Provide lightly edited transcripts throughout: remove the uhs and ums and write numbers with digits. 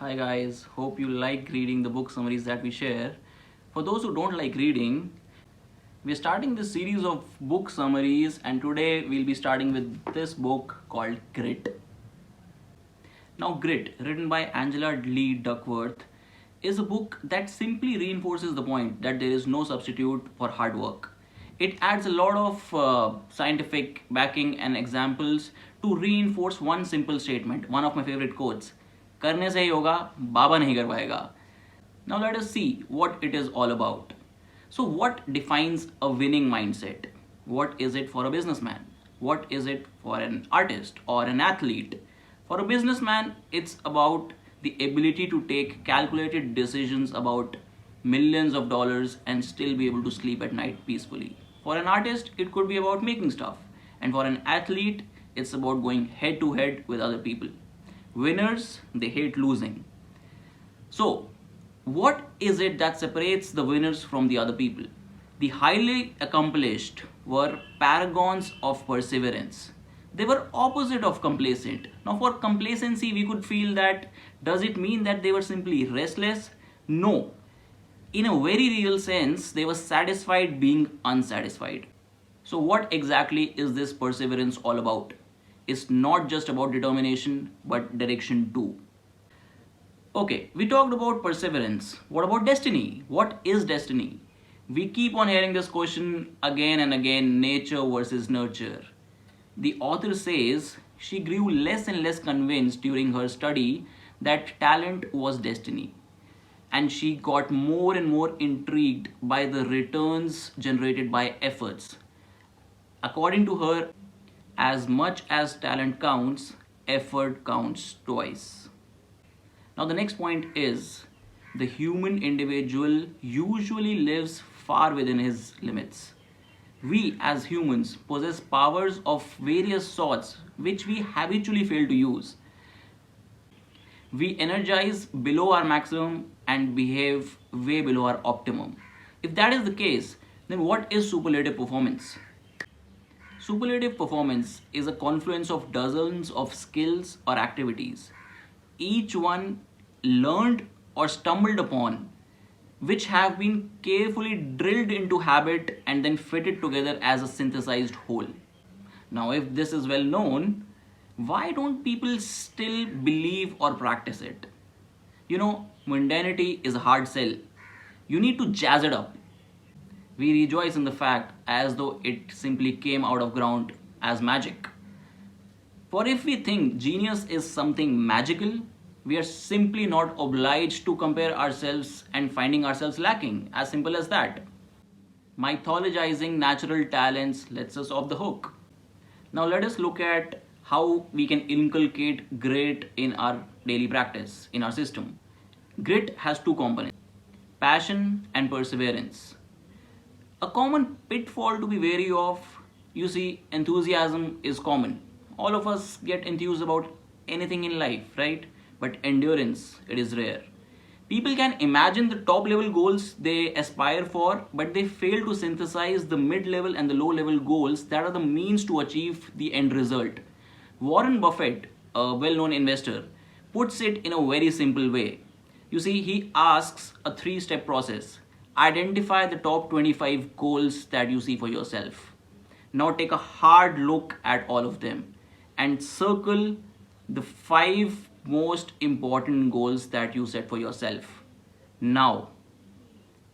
Hi guys, hope you like reading the book summaries that we share. For those who don't like reading, we're starting this series of book summaries, and today we'll be starting with this book called Grit. Now, Grit, written by Angela Lee Duckworth, is a book that simply reinforces the point that there is no substitute for hard work. It adds a lot of scientific backing and examples to reinforce one simple statement, one of my favorite quotes. करने से ही होगा, बाबा नहीं कर पाएगा. Now let us see what it is all about. So what defines a winning mindset? What is it for a businessman? What is it for an artist or an athlete? For a businessman, it's about the ability to take calculated decisions about millions of dollars and still be able to sleep at night peacefully. For an artist, it could be about making stuff. And for an athlete, it's about going head to head with other people. Winners, they hate losing. So, what is it that separates the winners from the other people? The highly accomplished were paragons of perseverance. They were opposite of complacent. Now, for complacency, we could feel that does it mean that they were simply restless? No. In a very real sense, they were satisfied being unsatisfied. So, what exactly is this perseverance all about? It's not just about determination, but direction too. Okay, we talked about perseverance. What about destiny? What is destiny? We keep on hearing this question again and again, nature versus nurture. The author says she grew less and less convinced during her study that talent was destiny. And she got more and more intrigued by the returns generated by efforts. According to her, as much as talent counts, effort counts twice. Now, the next point is the human individual usually lives far within his limits. We as humans possess powers of various sorts which we habitually fail to use. We energize below our maximum and behave way below our optimum. If that is the case, then what is superlative performance? Superlative performance is a confluence of dozens of skills or activities, each one learned or stumbled upon, which have been carefully drilled into habit and then fitted together as a synthesized whole. Now, if this is well known, why don't people still believe or practice it? Mundanity is a hard sell. You need to jazz it up. We rejoice in the fact as though it simply came out of ground as magic. For if we think genius is something magical, we are simply not obliged to compare ourselves and finding ourselves lacking. As simple as that. Mythologizing natural talents lets us off the hook. Now let us look at how we can inculcate grit in our daily practice, in our system. Grit has two components, passion and perseverance. A common pitfall to be wary of, you see, enthusiasm is common. All of us get enthused about anything in life, right? But endurance, it is rare. People can imagine the top level goals they aspire for, but they fail to synthesize the mid level and the low level goals that are the means to achieve the end result. Warren Buffett, a well known investor, puts it in a very simple way. You see, he asks a three-step process. Identify the top 25 goals that you see for yourself. Now take a hard look at all of them and circle the 5 most important goals that you set for yourself. Now,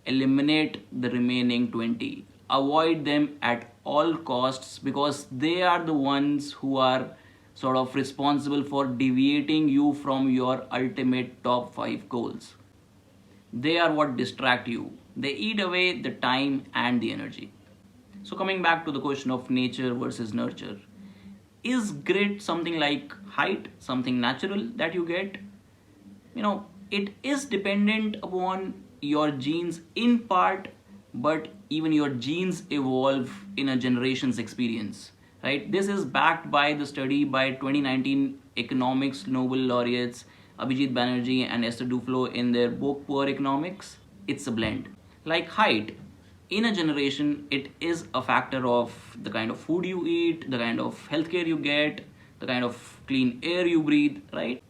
eliminate the remaining 20. Avoid them at all costs because they are the ones who are sort of responsible for deviating you from your ultimate top 5 goals. They are what distract you. They eat away the time and the energy. So coming back to the question of nature versus nurture. Is grit something like height, something natural that you get? It is dependent upon your genes in part, but even your genes evolve in a generation's experience, right? This is backed by the study by 2019 economics Nobel laureates Abhijit Banerjee and Esther Duflo in their book Poor Economics. It's a blend. Like height, in a generation, it is a factor of the kind of food you eat, the kind of healthcare you get, the kind of clean air you breathe, right?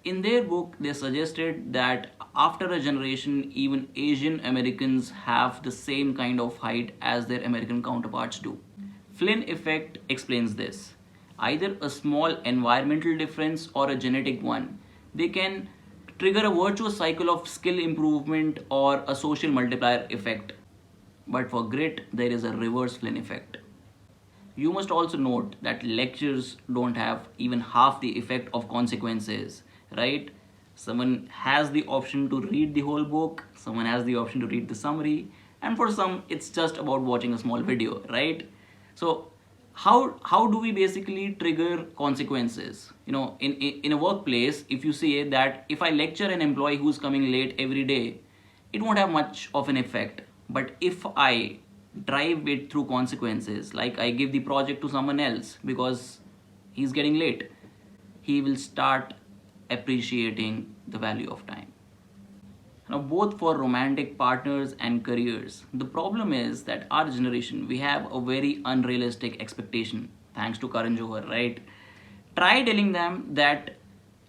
In their book, they suggested that after a generation, even Asian Americans have the same kind of height as their American counterparts do. Flynn effect explains this. Either a small environmental difference or a genetic one, they can trigger a virtuous cycle of skill improvement or a social multiplier effect. But for grit, there is a reverse Flynn effect. You must also note that lectures don't have even half the effect of consequences, right? Someone has the option to read the whole book, someone has the option to read the summary, and for some, it's just about watching a small video, right? So, how do we basically trigger consequences? In a workplace, if you say that if I lecture an employee who's coming late every day, it won't have much of an effect. But if I drive it through consequences, like I give the project to someone else because he's getting late, he will start appreciating the value of time. Now, both for romantic partners and careers, the problem is that our generation, we have a very unrealistic expectation, thanks to Karan Johar, right? Try telling them that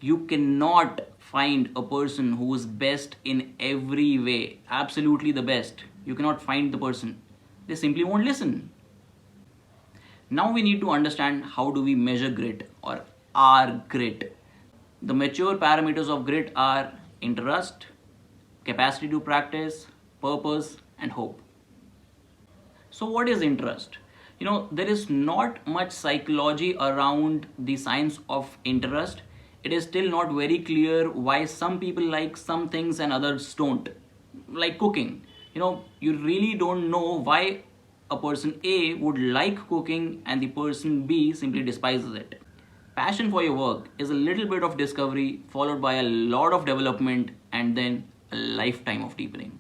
you cannot find a person who is best in every way, absolutely the best. You cannot find the person. They simply won't listen. Now we need to understand how do we measure grit or our grit. The mature parameters of grit are interest, capacity to practice, purpose, and hope. So what is interest? There is not much psychology around the science of interest. It is still not very clear why some people like some things and others don't. Like cooking. You really don't know why a person A would like cooking and the person B simply despises it. Passion for your work is a little bit of discovery followed by a lot of development and then a lifetime of deepening.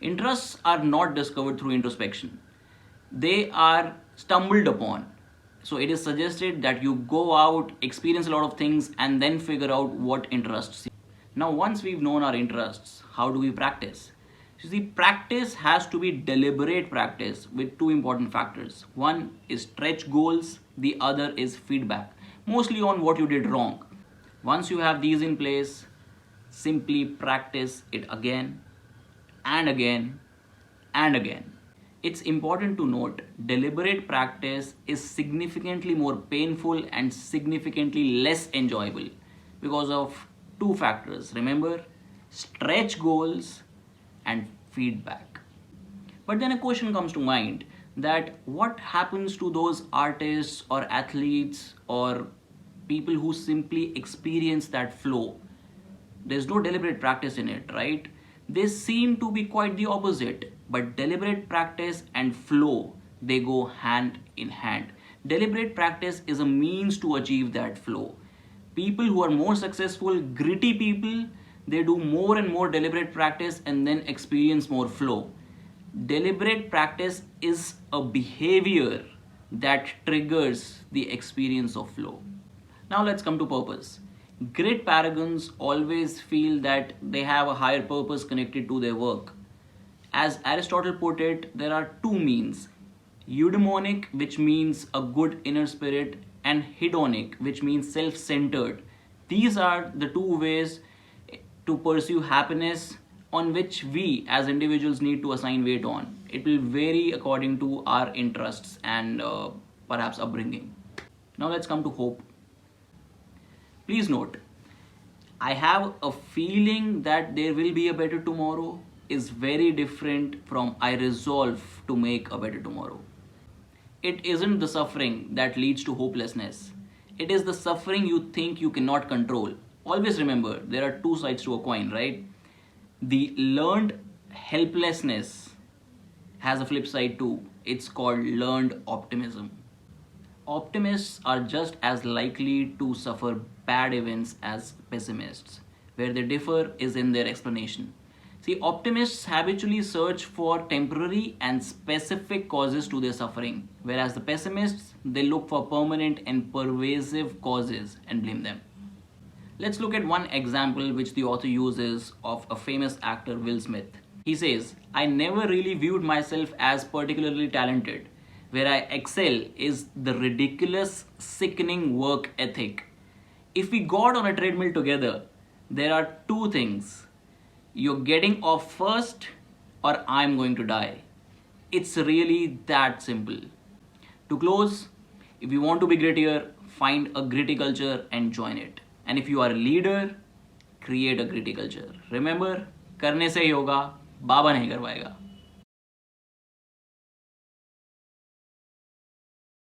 Interests are not discovered through introspection. They are stumbled upon. So it is suggested that you go out, experience a lot of things and then figure out what interests you. Now once we've known our interests, how do we practice? You see, practice has to be deliberate practice with two important factors. One is stretch goals, the other is feedback, mostly on what you did wrong. Once you have these in place, simply practice it again and again and again. It's important to note, deliberate practice is significantly more painful and significantly less enjoyable because of two factors. Remember, stretch goals and feedback. But then a question comes to mind that what happens to those artists or athletes or people who simply experience that flow? There's no deliberate practice in it, right? They seem to be quite the opposite, but deliberate practice and flow, they go hand in hand. Deliberate practice is a means to achieve that flow. People who are more successful, gritty people, they do more and more deliberate practice and then experience more flow. Deliberate practice is a behavior that triggers the experience of flow. Now let's come to purpose. Grit paragons always feel that they have a higher purpose connected to their work. As Aristotle put it, there are two means. Eudaimonic, which means a good inner spirit, and hedonic, which means self-centered. These are the two ways to pursue happiness on which we as individuals need to assign weight on. It will vary according to our interests and perhaps upbringing. Now let's come to hope. Please note, I have a feeling that there will be a better tomorrow is very different from I resolve to make a better tomorrow. It isn't the suffering that leads to hopelessness. It is the suffering you think you cannot control. Always remember, there are two sides to a coin, right? The learned helplessness has a flip side too. It's called learned optimism. Optimists are just as likely to suffer bad events as pessimists. Where they differ is in their explanation. See, optimists habitually search for temporary and specific causes to their suffering, whereas the pessimists, they look for permanent and pervasive causes and blame them. Let's look at one example which the author uses of a famous actor, Will Smith. He says, I never really viewed myself as particularly talented. Where I excel is the ridiculous, sickening work ethic. If we got on a treadmill together, there are two things. You're getting off first or I'm going to die. It's really that simple. To close, if you want to be grittier, find a gritty culture and join it. And if you are a leader, create a gritty culture. Remember, करने से ही होगा, बाबा नहीं करवाएगा.